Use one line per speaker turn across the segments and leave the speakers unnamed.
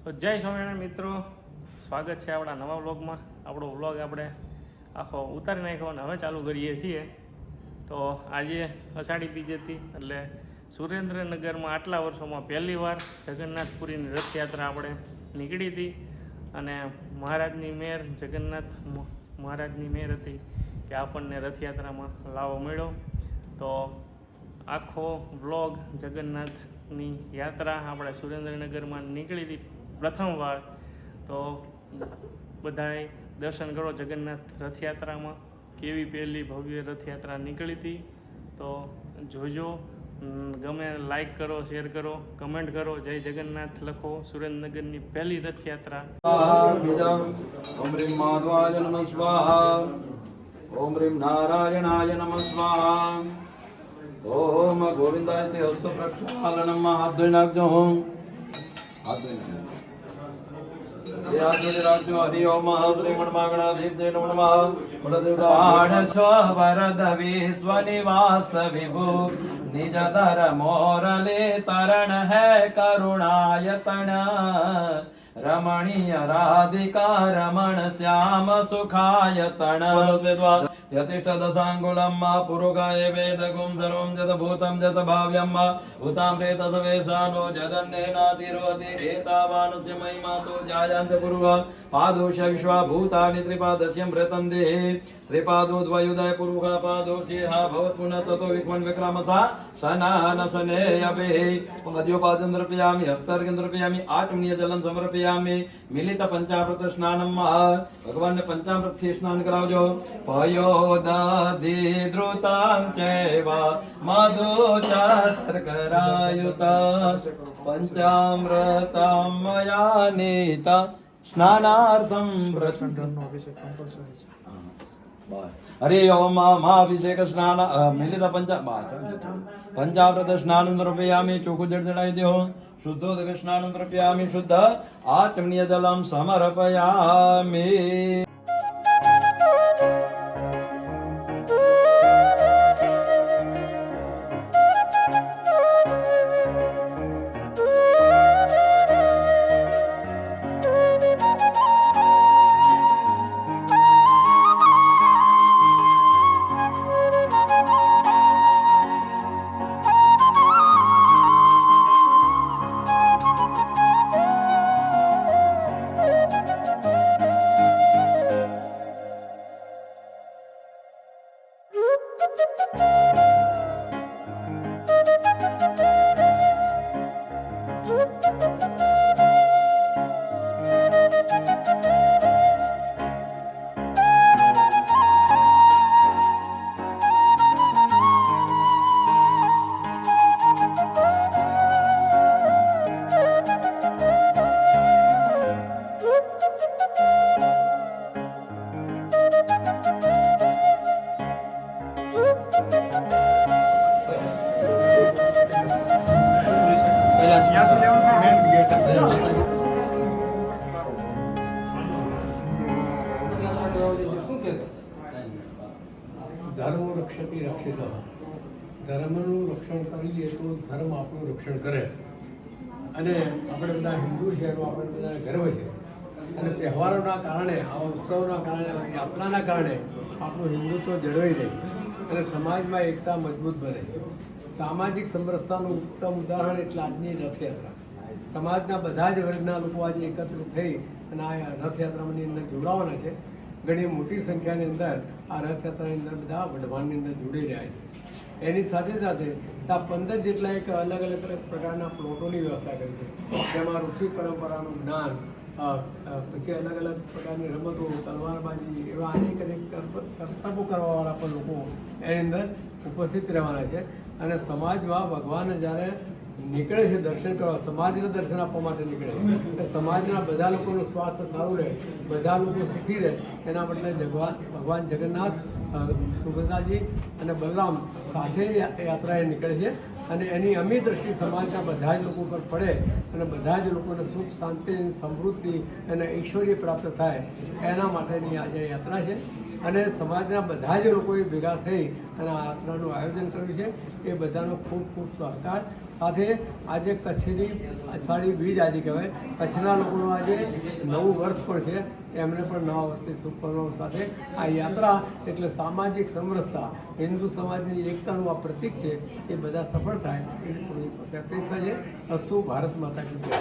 તો જય સ્વામિનારાયણ મિત્રો, સ્વાગત છે આપણા નવા વ્લોગમાં. આપણો વ્લોગ આપણે આખો ઉતારી નાખ્યો અને હવે ચાલુ કરીએ છીએ. તો આજે અષાઢી બીજ હતી, એટલે સુરેન્દ્રનગરમાં આટલા વર્ષોમાં પહેલી વાર જગન્નાથપુરીની રથયાત્રા આપણે નીકળી હતી. અને મહારાજની મહેર, જગન્નાથ મહારાજની મહેર હતી કે આપણને રથયાત્રામાં લાવો મળ્યો. તો આખો વ્લોગ જગન્નાથની યાત્રા આપણે સુરેન્દ્રનગરમાં નીકળી હતી પ્રથમવાર. તો બધાએ દર્શન કરો જગન્નાથ રથયાત્રામાં. કેવી પહેલી ભવ્ય રથયાત્રા નીકળી હતી. તો જોજો, ગમે લાઈક કરો, શેર કરો, કમેન્ટ કરો, જય જગન્નાથ લખો. સુરેન્દ્રનગરની પહેલી રથયાત્રા.
ઓમ રીમ માધવાય નમઃ સ્વાહા, ઓમ રીમ નારાયણાય નમઃ સ્વાહા, ઓમ ગોવિંદાય તે હસ્ત પ્રક્ષાલનમ. હાથ ધોઈ નાખજો. હાથ ધોઈ નાખજો. હરિ ઓમ હરિમણ માગણા દેવ નમઃ. વરદ વિશ્વ નિવાસ વિભુ નિજ દર મોરલે તરણ હૈ કરુણાયતન. રમણીય રાધિકા રમણ શ્યામ સુખાયતન. યતિષ્ઠ દશાંગુલમ પુરુગાય વેદગુમ સર્વમ જત ભૂતમ જત ભાવ્યમ ભૂતાં પ્રેત વેશાનો જદન્નેનાતિરોતિ એતાવાનસ્ય મહિમા તો જાયંત પુરુગ પાદોષ વિશ્વા ભૂતાનિ ત્રિપાદસ્યમ પ્રતંદે ત્રિપાદો દ્વયુદય પુરુગ પાદોષેહા ભવત પુનઃ તતો વિક્વન વિક્રમસા સનાન સનેયભે. પાદ્યોપાદન દ્રવ્યામિ હસ્તર્ઘ્યં દ્રવ્યામિ આચમનીય જલમ સમર્પયામિ. મિલિત પંચામૃત સ્નાનમ. ભગવાનને પંચામૃતથી સ્નાન કરાવજો. પયોદધિ ધૃતાં ચૈવ મધુ ચ શર્કરાયુતા પંચામૃતં મયા નીતા સ્નાનાર્થમ. હરિ ઓમ મહાભિષેક સ્નાન મિલિત પંચામૃત સ્નાન દ્રવ્યામિ. ચોખ્ખું જળ ચડાવી દો. શુદ્ધોદક સ્નાન દ્રવ્યામિ. શુદ્ધ આચમનીય જલમ સમર્પયામિ.
ધર્મ રક્ષતી રક્ષિત. ધર્મનું રક્ષણ કરીએ તો ધર્મ આપણું રક્ષણ કરે. અને આપણે બધા હિન્દુ છે એનો આપણે બધાને ગર્વ છે. અને તહેવારોના કારણે, આવા ઉત્સવોના કારણે, યાત્રાના કારણે આપણું હિન્દુત્વ જળવાઈ રહે અને સમાજમાં એકતા મજબૂત બને. સામાજિક સમરસતાનું ઉત્તમ ઉદાહરણ એટલે આજની રથયાત્રા. સમાજના બધા જ વર્ગના લોકો આજે એકત્રિત થઈ અને આ રથયાત્રાની અંદર જોડાવાના છે. ઘણી મોટી સંખ્યાની અંદર આ રથયાત્રાની અંદર બધા વઢવાણની અંદર જોડી રહ્યા છે. એની સાથે સાથે ત્યાં 15 જેટલા એક અલગ અલગ પ્રકારના પ્લોટોની વ્યવસ્થા કરી છે. જેમાં ઋષિ પરંપરાનું જ્ઞાન, પછી અલગ અલગ પ્રકારની રમતો, તલવારબાજી, એવા અનેક કરતબો કરવાવાળા પણ લોકો એની અંદર ઉપસ્થિત રહેવાના છે. અને સમાજમાં ભગવાન જ્યારે નીકળે છે દર્શન કરવા, સમાજને દર્શન આપવા માટે નીકળે છે. એટલે સમાજના બધા લોકોનું સ્વાસ્થ્ય સારું રહે, બધા લોકો સુખી રહે, એના માટે ભગવાન જગન્નાથ, સુભદ્રાજી અને બલરામ સાથે યાત્રાએ નીકળે છે. અને એની અમી દ્રષ્ટિ સમાજના બધા જ લોકો પર પડે અને બધા જ લોકોને સુખ, શાંતિ, સમૃદ્ધિ અને ઐશ્વર્ય પ્રાપ્ત થાય, એના માટેની આજે યાત્રા છે. અને સમાજના બધા જ લોકોએ ભેગા થઈ અને આ યાત્રાનું આયોજન કર્યું છે. એ બધાનો ખૂબ ખૂબ સહકાર સાથે આજે કચ્છની અષાઢી બીજ આજે કહેવાય, કચ્છના લોકોનું આજે નવું વર્ષ પણ છે, એમને પણ નવા વર્ષની શુભકામનાઓ સાથે આ યાત્રા એટલે સામાજિક સમરસતા, હિન્દુ સમાજની એકતાનું આ પ્રતીક છે, એ બધા સફળ થાય એવી સૌની પાસે અપેક્ષા છે. અસ્તુ ભારત માતા કી જય.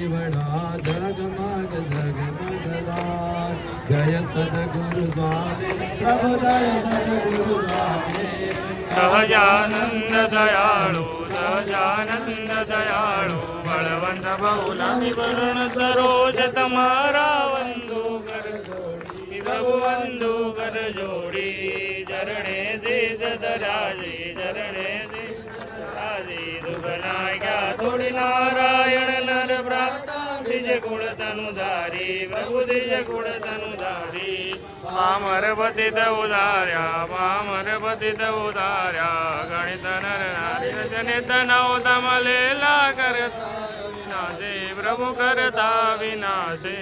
દીવડા જગમગ જગમગદાર જય સદગુરુ સ્વામી પ્રભુ જય સદગુરુ સ્વામી
સહજાનંદ દયાળુ સહજાનંદ દયાળુ બળવંત બહુલા વિવરણ સરોજ તમારા વંદુ કર જોડી પ્રભુ વંદુ કર જોડી ચરણે શીશ ધરાજી ચરણે શીશ ધરાજી દુઃખ નાગ્યા થોડી નારાયણ નર પ્રાપ્ત દિજ ગુણ તનુ ધારી પ્રભુ દિજ ગુણ તનુ ધારી પામર પતિત ઉદાર્યા પામર પતિત ઉદાર્યા ગણિત નર નારી જનિત નવતમ લીલા કરતા વિનાશે પ્રભુ કરતા વિનાશે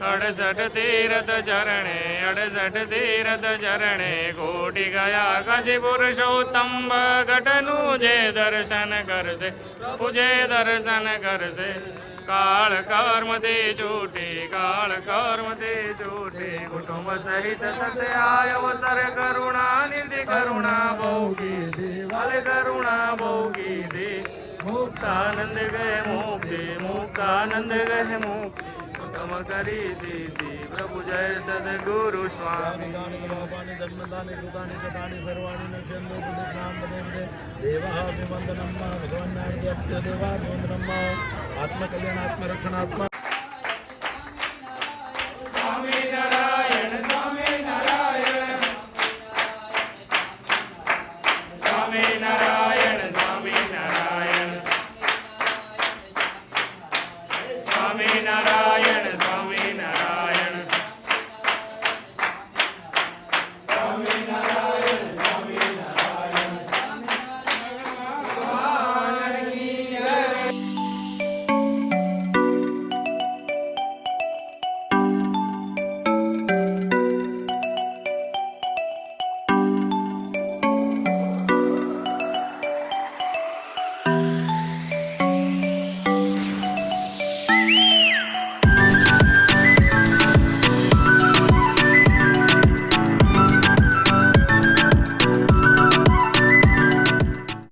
68 તીર્થ ચરણે 68 તીર્થ ચરણે કોટી ગયા કાશી પુરુષોત્તમ ભગતનું જે દર્શન કરશે પ્રભુ જે દર્શન કરશે કાળ કર્મથી છૂટી કાળ કર્મથી છૂટી કુટુંબ સહિત થશે આય અવસર કરુણા નિધિ કરુણા ભોગી દેવાલ કરુણા ભોગી દે મુક્તાનંદ ગહે મુક્તિ મુક્તાનંદ ગહે મુક્તિ સુતમ કરી સિદ્ધિ પ્રભુ જય સદગુરુ સ્વામી
પાણી ધર્મદાની કૃતાની કથાની સર્વાણી નશ્યંદો બુદ્ધિનામ બને દેવાભિવંદનમ ભગવાન દેવાભિવંદનમ આત્મકલ્યાણ આત્મરક્ષણાત્મા